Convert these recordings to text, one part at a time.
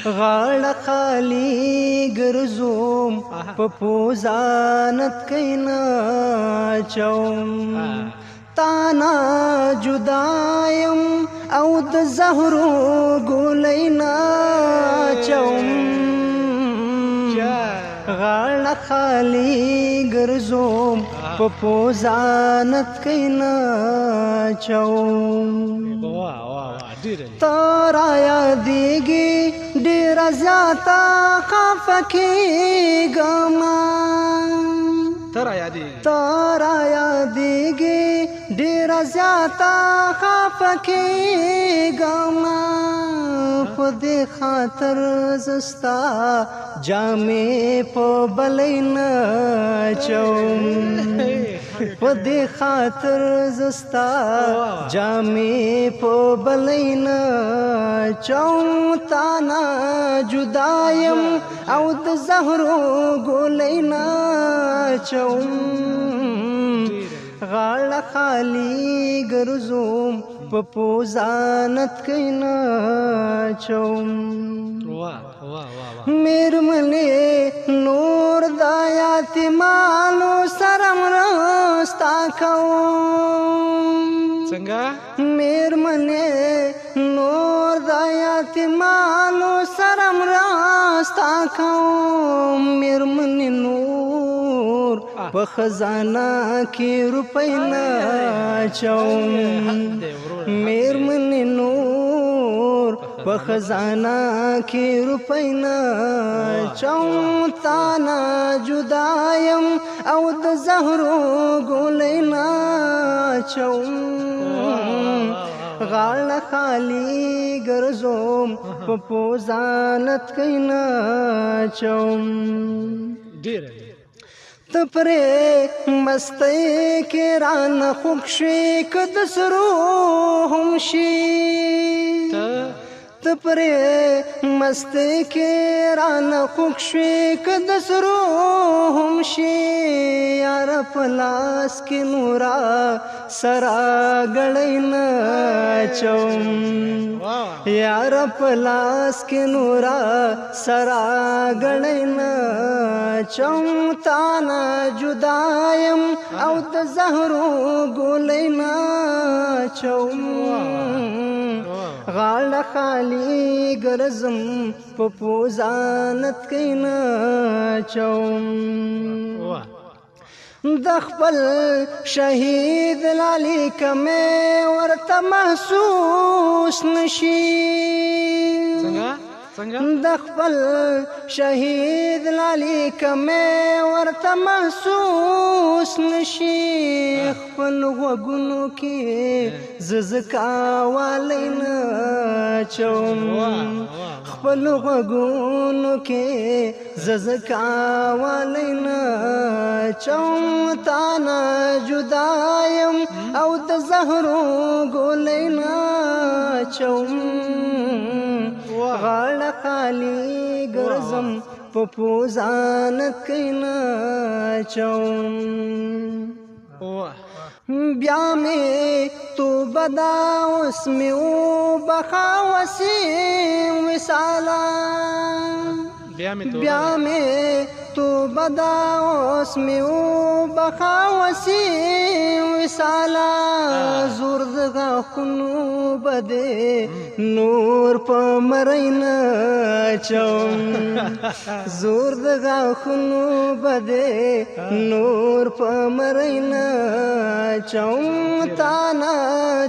غاړه خالي ګرځوم په پوزانت کینا چوم تانا جدایم او د زهرو ګولینا چوم غاړه خالي ګرځوم په پوزانت کینا چوم ترا یادېږي ډېره زیاته خفه کېږم ترا یادېږي ډېره زیاته خفه کېږم په دې خاطر زه ستا جامې په بلۍ نه اچوم په دې خاطر زه ستا جامې په بلۍ نه اچوم تا نه جدا یم او د زهرو ګولۍ نه اچوم غاړه خالي ګرځوم په پوزانت کینا چوم میرمنې نور د یتیمانو سره مرسته کوم میرمنې نور د یتیمانو سره مرسته کوم میرمنې نور په خزانه کې روپۍ نه اچوم میرمنې نور په خزانه کې روپۍ نه اچوم تا نه جدا یم او د زهرو ګولۍ نه اچوم غاړه خالي ګرځوم په پوزانت کینا اچوم ته پرې مستۍ کې رانه خوږ شوې که د سرو هم شي ته پرې مستۍ کې رانه خوږ شوې که د سرو هم شي یاره په لاس کې نورا سره ګړۍ نه اچوم یاره په لاس کې نورا سره ګړۍ نه اچوم تا نه جدا یم او د زهرو ګولۍ نه اچوم غاړه خالي ګرځم په پوزانت کینا چوم د خپل شهید لالي کمه ورته محسوس نشي د خپل شهید لالي کمه ورته محسوس نشي خپل غوږونو کې ززکا والی نه چوم خپل غوږونو کې ززکا والی نه چوم تا نه جدا یم او د زهرو ګولۍ نه چوم غاړه خالي ګرځم په پوزانت کینا چوم بیا مې توبه دا اوس مې وبخا وسیم وصاله بیا مې توبه دا اوس مې وبخا وسیم وصاله زور د غاښونو به دې نور په مرۍ نه اچوم زور د غاښونو به دې نور په مرۍ نه اچوم تا نه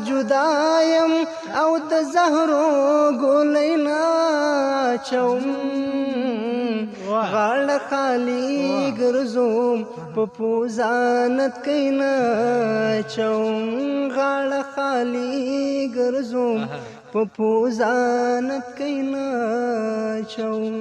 جدا یم او د زهرو ګولۍ نه اچوم غاړه خالي ګرځوم په پوزانت کینا چوم غاړه خالي ګرځوم په پوزانت کینا چوم